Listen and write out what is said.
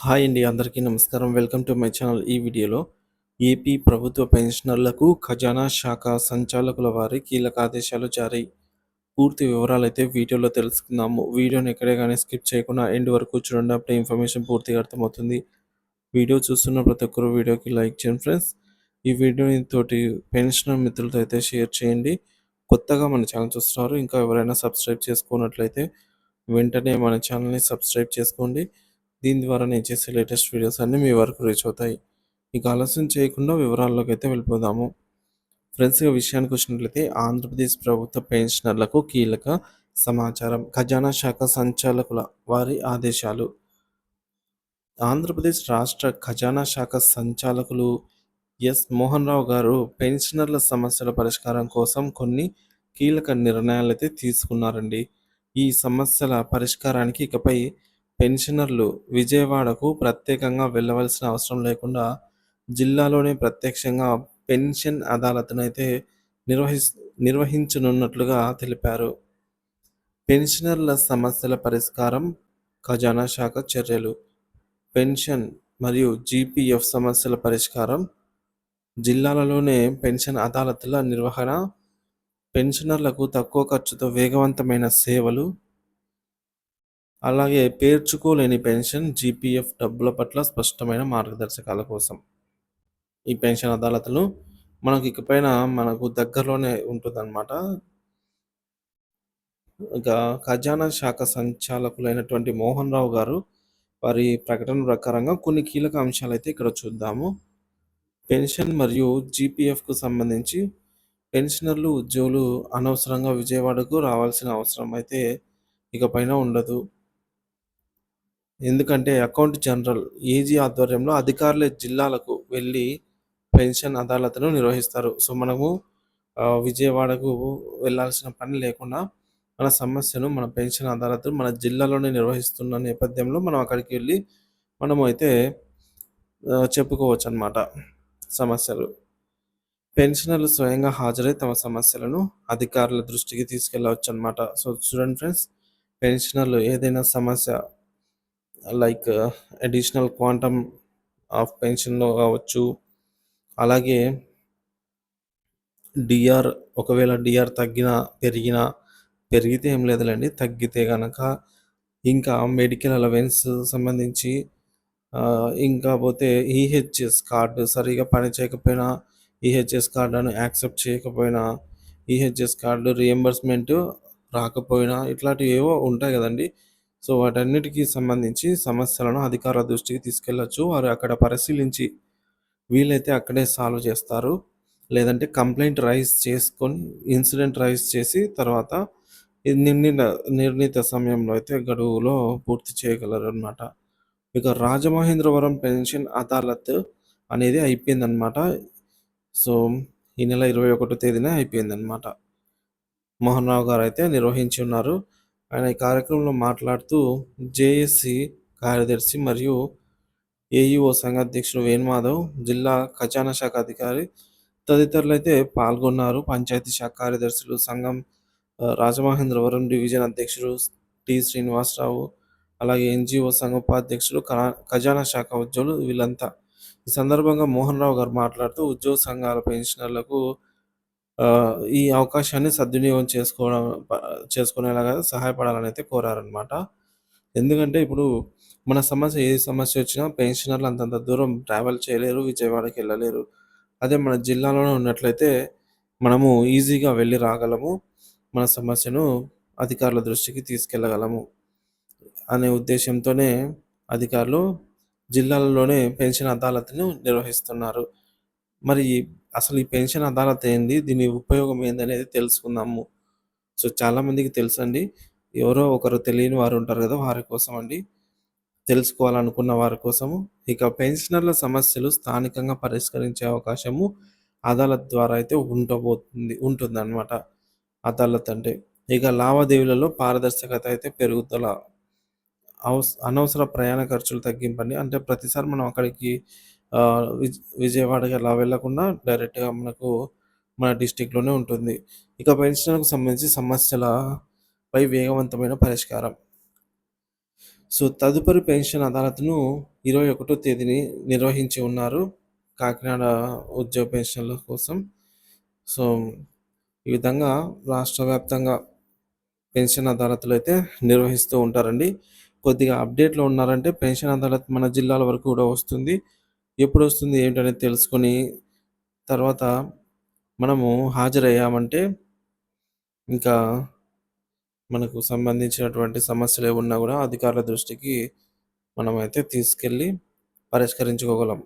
Hi అండి. అందరికీ నమస్కారం. Welcome to my channel. ఈ వీడియోలో ఏపీ ప్రభుత్వ పెన్షనర్లకు ఖజానా శాఖ సంచాలకుల వారి కీలక ఆదేశాలు జారీ. పూర్తి వివరాలైతే వీడియోలో తెలుసుకుందాము. వీడియోని ఎక్కడే గానీ స్కిప్ చేయకుండా ఎండ్ వరకు చూడండి. అప్పుడే ఇన్ఫర్మేషన్ పూర్తిగా అర్థమవుతుంది. వీడియో చూస్తున్న ప్రతి ఒక్కరు వీడియోకి లైక్ చేయండి ఫ్రెండ్స్. ఈ వీడియోని తోటి పెన్షనర్ మిత్రులతో అయితే షేర్ చేయండి. కొత్తగా మన ఛానల్ చూస్తున్నారు. ఇంకా ఎవరైనా సబ్స్క్రైబ్ చేసుకోనట్లయితే వెంటనే మన ఛానల్‌ని సబ్స్క్రైబ్ చేసుకోండి. దీని ద్వారా నేను చేసే లేటెస్ట్ వీడియోస్ అన్నీ మీ వరకు రీచ్ అవుతాయి. ఇక ఆలస్యం చేయకుండా వివరాల్లోకైతే వెళ్ళిపోదాము. ఫ్రెండ్స్, ఇక విషయానికి వచ్చినట్లయితే ఆంధ్రప్రదేశ్ ప్రభుత్వ పెన్షనర్లకు కీలక సమాచారం. ఖజానా శాఖ సంచాలకుల వారి ఆదేశాలు. ఆంధ్రప్రదేశ్ రాష్ట్ర ఖజానా శాఖ సంచాలకులు ఎస్. మోహన్ రావు గారు పెన్షనర్ల సమస్యల పరిష్కారం కోసం కొన్ని కీలక నిర్ణయాలైతే తీసుకున్నారండి. ఈ సమస్యల పరిష్కారానికి ఇకపై పెన్షనర్లు విజయవాడకు ప్రత్యేకంగా వెళ్ళవలసిన అవసరం లేకుండా జిల్లాలోనే ప్రత్యక్షంగా పెన్షన్ అదాలత్‌నైతే నిర్వహిస్ నిర్వహించనున్నట్లుగా తెలిపారు. పెన్షనర్ల సమస్యల పరిష్కారం, ఖజానా శాఖ చర్యలు. పెన్షన్ మరియు జీపీఎఫ్ సమస్యల పరిష్కారం, జిల్లాలలోనే పెన్షన్ అదాలత్‌ల నిర్వహణ, పెన్షనర్లకు తక్కువ ఖర్చుతో వేగవంతమైన సేవలు, అలాగే పేర్చుకోలేని పెన్షన్, జీపీఎఫ్ డబ్బుల పట్ల స్పష్టమైన మార్గదర్శకాల కోసం. ఈ పెన్షన్ అదాలత్‌లు మనకు ఇకపైన మనకు దగ్గరలోనే ఉంటుందన్నమాట. ఇక ఖజానా శాఖ సంచాలకులైనటువంటి మోహన్ రావు గారు వారి ప్రకటన ప్రకారంగా కొన్ని కీలక అంశాలైతే ఇక్కడ చూద్దాము. పెన్షన్ మరియు జీపీఎఫ్‌కు సంబంధించి పెన్షనర్లు, ఉద్యోగులు అనవసరంగా విజయవాడకు రావాల్సిన అవసరం అయితే ఇకపైన ఉండదు. ఎందుకంటే అకౌంట్ జనరల్ ఏజీ ఆధ్వర్యంలో అధికారులే జిల్లాలకు వెళ్ళి పెన్షన్ అదాలత్‌ను నిర్వహిస్తారు. సో, మనము విజయవాడకు వెళ్ళాల్సిన పని లేకుండా మన సమస్యను మన పెన్షన్ అదాలత్ మన జిల్లాలోనే నిర్వహిస్తున్న నేపథ్యంలో మనం అక్కడికి వెళ్ళి మనము అయితే చెప్పుకోవచ్చనమాట సమస్యలు. పెన్షనర్లు స్వయంగా హాజరై తమ సమస్యలను అధికారుల దృష్టికి తీసుకెళ్ళవచ్చనమాట. సో, చూడండి ఫ్రెండ్స్, పెన్షనర్లు ఏదైనా సమస్య లైక్ అడిషనల్ క్వాంటమ్ ఆఫ్ పెన్షన్‌లో కావచ్చు, అలాగే డీఆర్, ఒకవేళ డీఆర్ తగ్గినా, పెరిగినా, పెరిగితే ఏం లేదులెండి. తగ్గితే గనక ఇంకా మెడికల్ అలవెన్స్ సంబంధించి ఇంకా పోతే ఈహెచ్ఎస్ కార్డ్ సరిగ్గా పని చేయకపోయినా, ఈహెచ్ఎస్ కార్డును యాక్సెప్ట్ చేయకపోయినా, ఈహెచ్ఎస్ కార్డు రీయింబర్స్‌మెంట్ రాకపోయినా ఇట్లాంటివి ఏవో ఉంటాయి గదండీ! సో, వాటన్నిటికి సంబంధించి సమస్యలను అధికారుల దృష్టికి తీసుకెళ్ళొచ్చు. వారు అక్కడ పరిశీలించి వీలైతే అక్కడే సాల్వ్ చేస్తారు. లేదంటే కంప్లెయింట్ రైజ్ చేసుకొని, ఇన్సిడెంట్ రైజ్ చేసి తర్వాత ఇది నిర్ణీత సమయంలో అయితే గడువులో పూర్తి చేయగలరనమాట. ఇక రాజమహేంద్రవరం పెన్షన్ అదాలత్ అనేది అయిపోయిందనమాట. సో, ఈ నెల 21 తేదీన అయిపోయిందనమాట. మోహన్ రావు గారైతే నిర్వహించి ఉన్నారు. ఆయన ఈ కార్యక్రమంలో మాట్లాడుతూ జేఏసీ కార్యదర్శి మరియు ఏఈఓ సంఘ అధ్యక్షుడు వేణుమాధవ్, జిల్లా ఖజానా శాఖ అధికారి తదితరులైతే పాల్గొన్నారు. పంచాయతీ శాఖ కార్యదర్శులు, సంఘం రాజమహేంద్రవరం డివిజన్ అధ్యక్షుడు టి. శ్రీనివాసరావు, అలాగే ఎన్‌జీఓ సంఘ ఉపాధ్యక్షుడు, ఖజానా శాఖ ఉద్యోగులు వీళ్ళంతా. ఈ సందర్భంగా మోహన్ రావు గారు మాట్లాడుతూ ఉద్యోగ సంఘాల పెన్షనర్లకు ఈ అవకాశాన్ని సద్వినియోగం చేసుకునేలాగా సహాయపడాలని అయితే కోరారనమాట. ఎందుకంటే ఇప్పుడు మన సమస్య ఏ సమస్య వచ్చినా పెన్షనర్లు అంతంత దూరం ట్రావెల్ చేయలేరు, విజయవాడకి వెళ్ళలేరు. అదే మన జిల్లాలోనే ఉన్నట్లయితే మనము ఈజీగా వెళ్ళి రాగలము. మన సమస్యను అధికారుల దృష్టికి తీసుకెళ్ళగలము అనే ఉద్దేశ్యంతోనే అధికారులు జిల్లాలలోనే పెన్షన్ అదాలత్‌ను నిర్వహిస్తున్నారు. మరి అసలు ఈ పెన్షన్ అదాలత్ ఏంది? దీని ఉపయోగం ఏందనేది తెలుసుకుందాము. సో, చాలామందికి తెలుసండి. ఎవరో ఒకరు తెలియని వారు ఉంటారు కదా! వారి కోసం అండి. తెలుసుకోవాలనుకున్న వారి కోసము. ఇక పెన్షనర్ల సమస్యలు స్థానికంగా పరిష్కరించే అవకాశము అదాలత్ ద్వారా అయితే ఉంటుందన్నమాట. అదాలత్ అంటే. ఇక లావాదేవీలలో పారదర్శకత అయితే పెరుగుదల. అనవసర ప్రయాణ ఖర్చులు తగ్గింపండి. అంటే ప్రతిసారి మనం అక్కడికి విజయవాడకి అలా వెళ్ళకుండా డైరెక్ట్‌గా మనకు మన డిస్ట్రిక్ట్‌లోనే ఉంటుంది. ఇక పెన్షన్‌కు సంబంధించి సమస్యలపై వేగవంతమైన పరిష్కారం. సో, తదుపరి పెన్షన్ అదాలత్‌ను 21 తేదీని నిర్వహించి ఉన్నారు. కాకినాడ ఉద్యోగ పెన్షన్‌ల కోసం. సో, ఈ విధంగా రాష్ట్ర వ్యాప్తంగా పెన్షన్ అదాలత్‌లయితే నిర్వహిస్తూ ఉంటారండి. కొద్దిగా అప్‌డేట్‌లో ఉన్నారంటే పెన్షన్ అదాలత్ మన జిల్లాల వరకు కూడా వస్తుంది. ఎప్పుడొస్తుంది ఏంటనేది తెలుసుకొని తర్వాత మనము హాజరయ్యామంటే ఇంకా మనకు సంబంధించినటువంటి సమస్యలేవున్నా గూడా అధికారుల దృష్టికి మనమైతే తీసుకెళ్ళి పరిష్కరించుకోగలం.